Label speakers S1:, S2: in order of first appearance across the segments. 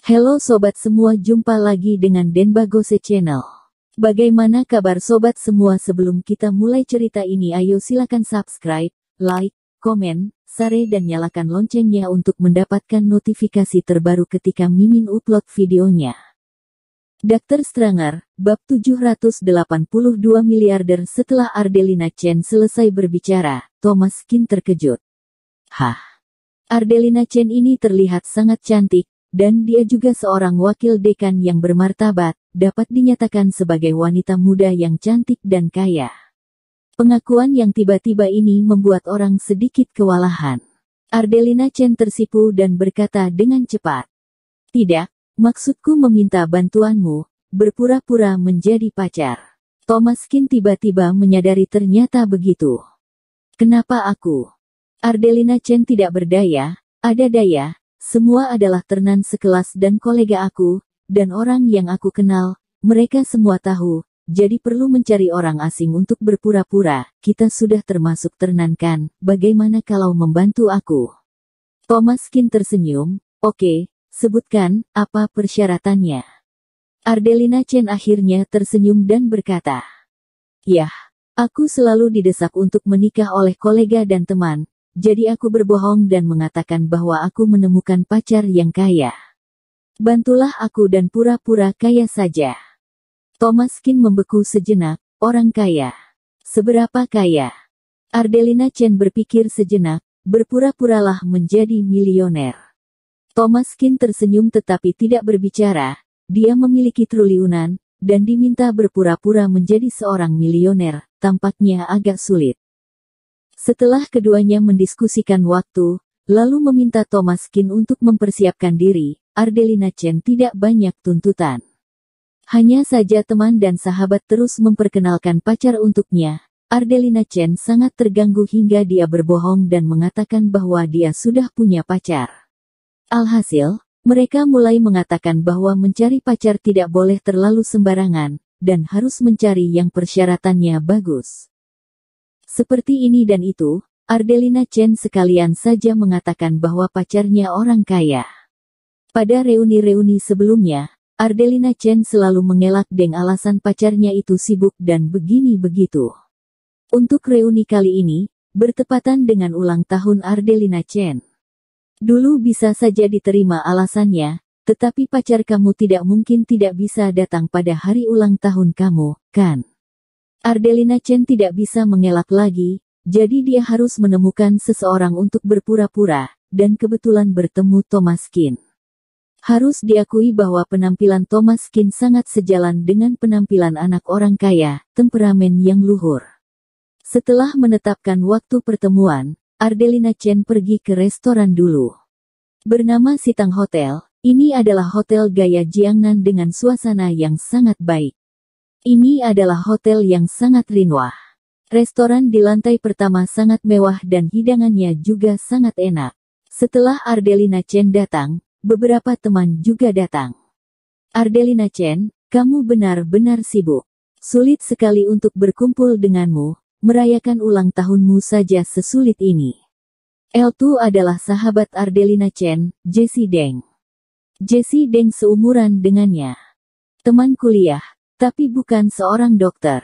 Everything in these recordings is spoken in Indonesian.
S1: Halo sobat semua, jumpa lagi dengan Denbagose Channel. Bagaimana kabar sobat semua? Sebelum kita mulai cerita ini, ayo silakan subscribe, like, komen, share dan nyalakan loncengnya untuk mendapatkan notifikasi terbaru ketika Mimin upload videonya. Dr. Stranger, bab 782 miliarder. Setelah Ardelina Chen selesai berbicara, Thomas Kin terkejut. Hah? Ardelina Chen ini terlihat sangat cantik, dan dia juga seorang wakil dekan yang bermartabat, dapat dinyatakan sebagai wanita muda yang cantik dan kaya. Pengakuan yang tiba-tiba ini membuat orang sedikit kewalahan. Ardelina Chen tersipu dan berkata dengan cepat. Tidak, maksudku meminta bantuanmu, berpura-pura menjadi pacar. Thomas Kin tiba-tiba menyadari ternyata begitu. Kenapa aku? Ardelina Chen tidak berdaya, ada daya. Semua adalah tenan sekelas dan kolega aku, dan orang yang aku kenal, mereka semua tahu, jadi perlu mencari orang asing untuk berpura-pura. Kita sudah termasuk tenan kan, bagaimana kalau membantu aku? Thomas Kin tersenyum. Oke, sebutkan, apa persyaratannya? Ardelina Chen akhirnya tersenyum dan berkata. Yah, aku selalu didesak untuk menikah oleh kolega dan teman. Jadi aku berbohong dan mengatakan bahwa aku menemukan pacar yang kaya. Bantulah aku dan pura-pura kaya saja. Thomas Kin membeku sejenak. Orang kaya. Seberapa kaya? Ardelina Chen berpikir sejenak, berpura-puralah menjadi milioner. Thomas Kin tersenyum tetapi tidak berbicara. Dia memiliki triliunan, dan diminta berpura-pura menjadi seorang milioner, tampaknya agak sulit. Setelah keduanya mendiskusikan waktu, lalu meminta Thomas Kin untuk mempersiapkan diri, Ardelina Chen tidak banyak tuntutan. Hanya saja teman dan sahabat terus memperkenalkan pacar untuknya. Ardelina Chen sangat terganggu hingga dia berbohong dan mengatakan bahwa dia sudah punya pacar. Alhasil, mereka mulai mengatakan bahwa mencari pacar tidak boleh terlalu sembarangan, dan harus mencari yang persyaratannya bagus. Seperti ini dan itu, Ardelina Chen sekalian saja mengatakan bahwa pacarnya orang kaya. Pada reuni-reuni sebelumnya, Ardelina Chen selalu mengelak dengan alasan pacarnya itu sibuk dan begini-begitu. Untuk reuni kali ini, bertepatan dengan ulang tahun Ardelina Chen. Dulu bisa saja diterima alasannya, tetapi pacar kamu tidak mungkin tidak bisa datang pada hari ulang tahun kamu, kan? Ardelina Chen tidak bisa mengelak lagi, jadi dia harus menemukan seseorang untuk berpura-pura, dan kebetulan bertemu Thomas Kin. Harus diakui bahwa penampilan Thomas Kin sangat sejalan dengan penampilan anak orang kaya, temperamen yang luhur. Setelah menetapkan waktu pertemuan, Ardelina Chen pergi ke restoran dulu. Bernama Sitang Hotel, ini adalah hotel gaya Jiangnan dengan suasana yang sangat baik. Ini adalah hotel yang sangat rinwah. Restoran di lantai pertama sangat mewah dan hidangannya juga sangat enak. Setelah Ardelina Chen datang, beberapa teman juga datang. Ardelina Chen, kamu benar-benar sibuk. Sulit sekali untuk berkumpul denganmu, merayakan ulang tahunmu saja sesulit ini. L2 adalah sahabat Ardelina Chen, Jessie Deng. Jessie Deng seumuran dengannya. Teman kuliah. Tapi bukan seorang dokter.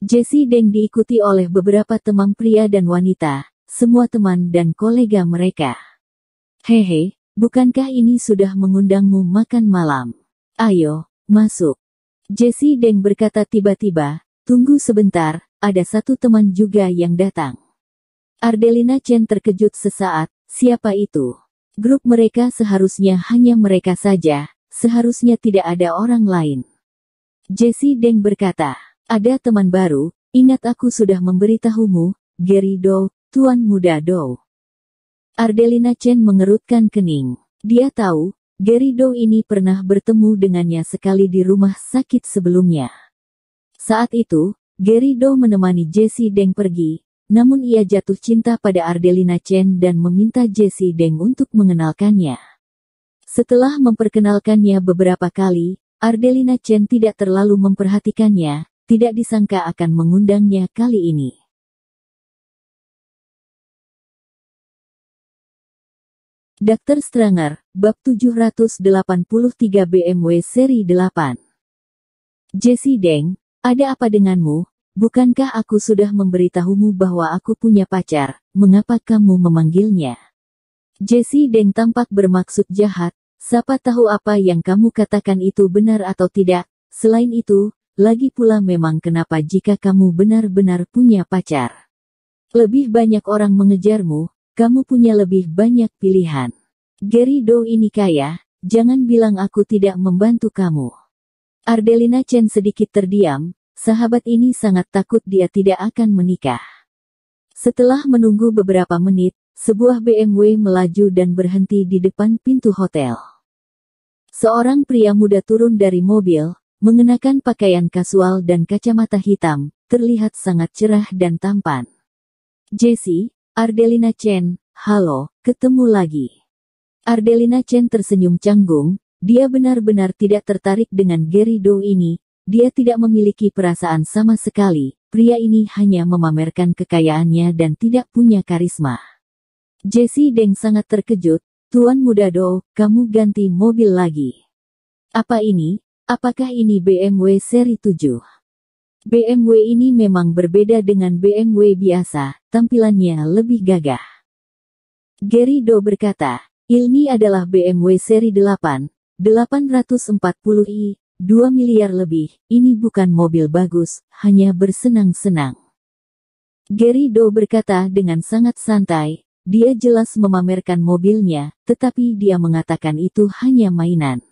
S1: Jessie Deng diikuti oleh beberapa teman pria dan wanita, semua teman dan kolega mereka. Hehe, bukankah ini sudah mengundangmu makan malam? Ayo, masuk. Jessie Deng berkata tiba-tiba, tunggu sebentar, ada satu teman juga yang datang. Ardelina Chen terkejut sesaat, siapa itu? Grup mereka seharusnya hanya mereka saja, seharusnya tidak ada orang lain. Jessie Deng berkata, ada teman baru, ingat aku sudah memberitahumu, Gary Dou, Tuan Muda Dou. Ardelina Chen mengerutkan kening. Dia tahu, Gary Dou ini pernah bertemu dengannya sekali di rumah sakit sebelumnya. Saat itu, Gary Dou menemani Jessie Deng pergi, namun ia jatuh cinta pada Ardelina Chen dan meminta Jessie Deng untuk mengenalkannya. Setelah memperkenalkannya beberapa kali, Ardelina Chen tidak terlalu memperhatikannya, tidak disangka akan mengundangnya kali ini. Dr. Stranger, Bab 783 BMW Seri 8. Jesse Deng, ada apa denganmu? Bukankah aku sudah memberitahumu bahwa aku punya pacar, mengapa kamu memanggilnya? Jesse Deng tampak bermaksud jahat, siapa tahu apa yang kamu katakan itu benar atau tidak, selain itu, lagi pula memang kenapa jika kamu benar-benar punya pacar? Lebih banyak orang mengejarmu, kamu punya lebih banyak pilihan. Gary Do ini kaya, jangan bilang aku tidak membantu kamu. Ardelina Chen sedikit terdiam, sahabat ini sangat takut dia tidak akan menikah. Setelah menunggu beberapa menit, sebuah BMW melaju dan berhenti di depan pintu hotel. Seorang pria muda turun dari mobil, mengenakan pakaian kasual dan kacamata hitam, terlihat sangat cerah dan tampan. Jesse, Ardelina Chen, halo, ketemu lagi. Ardelina Chen tersenyum canggung, dia benar-benar tidak tertarik dengan Gary Do ini, dia tidak memiliki perasaan sama sekali, pria ini hanya memamerkan kekayaannya dan tidak punya karisma. Jesse Deng sangat terkejut, Tuan Muda Do, kamu ganti mobil lagi. Apa ini? Apakah ini BMW seri 7? BMW ini memang berbeda dengan BMW biasa, tampilannya lebih gagah. Gary Do berkata, ini adalah BMW seri 8, 840i, 2 miliar lebih, ini bukan mobil bagus, hanya bersenang-senang. Gary Do berkata dengan sangat santai, dia jelas memamerkan mobilnya, tetapi dia mengatakan itu hanya mainan.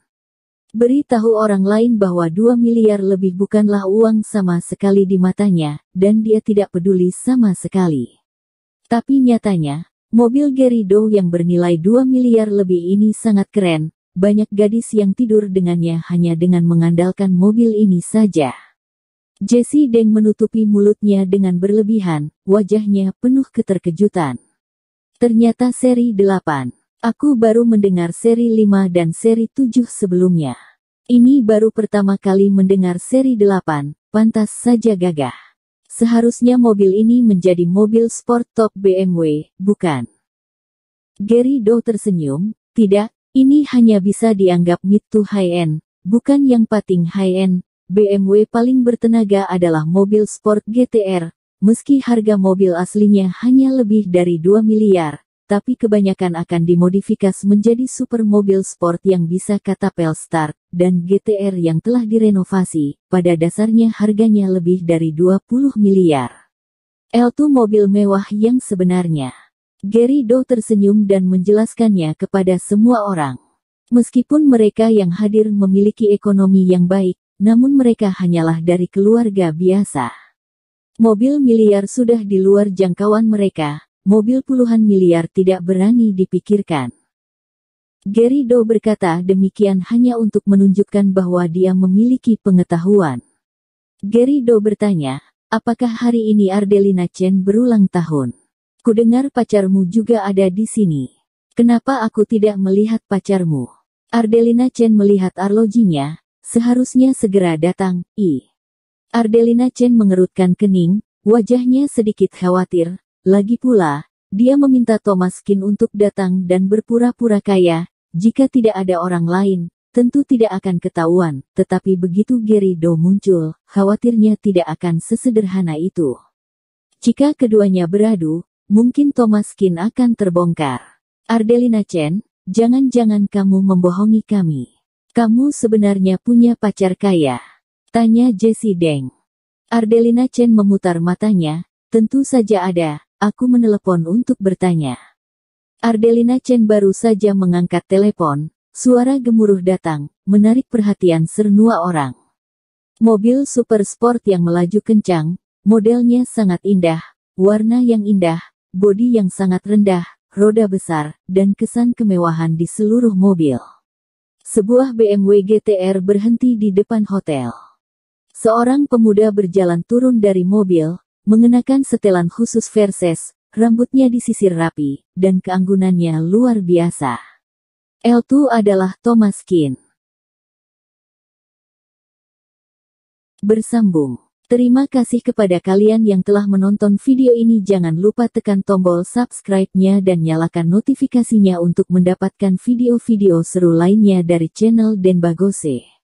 S1: Beritahu orang lain bahwa 2 miliar lebih bukanlah uang sama sekali di matanya, dan dia tidak peduli sama sekali. Tapi nyatanya, mobil Gary Do yang bernilai 2 miliar lebih ini sangat keren, banyak gadis yang tidur dengannya hanya dengan mengandalkan mobil ini saja. Jesse Deng menutupi mulutnya dengan berlebihan, wajahnya penuh keterkejutan. Ternyata seri 8. Aku baru mendengar seri 5 dan seri 7 sebelumnya. Ini baru pertama kali mendengar seri 8, pantas saja gagah. Seharusnya mobil ini menjadi mobil sport top BMW, bukan? Gary Do tersenyum, tidak, ini hanya bisa dianggap mid to high-end, bukan yang paling high-end. BMW paling bertenaga adalah mobil sport GTR, meski harga mobil aslinya hanya lebih dari 2 miliar. Tapi kebanyakan akan dimodifikasi menjadi super mobil sport yang bisa katapel start, dan GTR yang telah direnovasi, pada dasarnya harganya lebih dari 20 miliar. L2 mobil mewah yang sebenarnya. Gary Do tersenyum dan menjelaskannya kepada semua orang. Meskipun mereka yang hadir memiliki ekonomi yang baik, namun mereka hanyalah dari keluarga biasa. Mobil miliar sudah di luar jangkauan mereka. Mobil puluhan miliar tidak berani dipikirkan. Gary Do berkata demikian hanya untuk menunjukkan bahwa dia memiliki pengetahuan. Gary Do bertanya, apakah hari ini Ardelina Chen berulang tahun? Kudengar pacarmu juga ada di sini. Kenapa aku tidak melihat pacarmu? Ardelina Chen melihat arlojinya, seharusnya segera datang, Ardelina Chen mengerutkan kening, wajahnya sedikit khawatir. Lagi pula, dia meminta Thomas Kin untuk datang dan berpura-pura kaya, jika tidak ada orang lain, tentu tidak akan ketahuan, tetapi begitu Gary Do muncul, khawatirnya tidak akan sesederhana itu. Jika keduanya beradu, mungkin Thomas Kin akan terbongkar. Ardelina Chen, jangan-jangan kamu membohongi kami. Kamu sebenarnya punya pacar kaya? Tanya Jesse Deng. Ardelina Chen memutar matanya, tentu saja ada. Aku menelepon untuk bertanya. Ardelina Chen baru saja mengangkat telepon, suara gemuruh datang, menarik perhatian semua orang. Mobil super sport yang melaju kencang, modelnya sangat indah, warna yang indah, bodi yang sangat rendah, roda besar, dan kesan kemewahan di seluruh mobil. Sebuah BMW GTR berhenti di depan hotel. Seorang pemuda berjalan turun dari mobil, mengenakan setelan khusus Versace, rambutnya disisir rapi, dan keanggunannya luar biasa. L2 adalah Thomas Kin. Bersambung. Terima kasih kepada kalian yang telah menonton video ini. Jangan lupa tekan tombol subscribe-nya dan nyalakan notifikasinya untuk mendapatkan video-video seru lainnya dari channel Denbagose.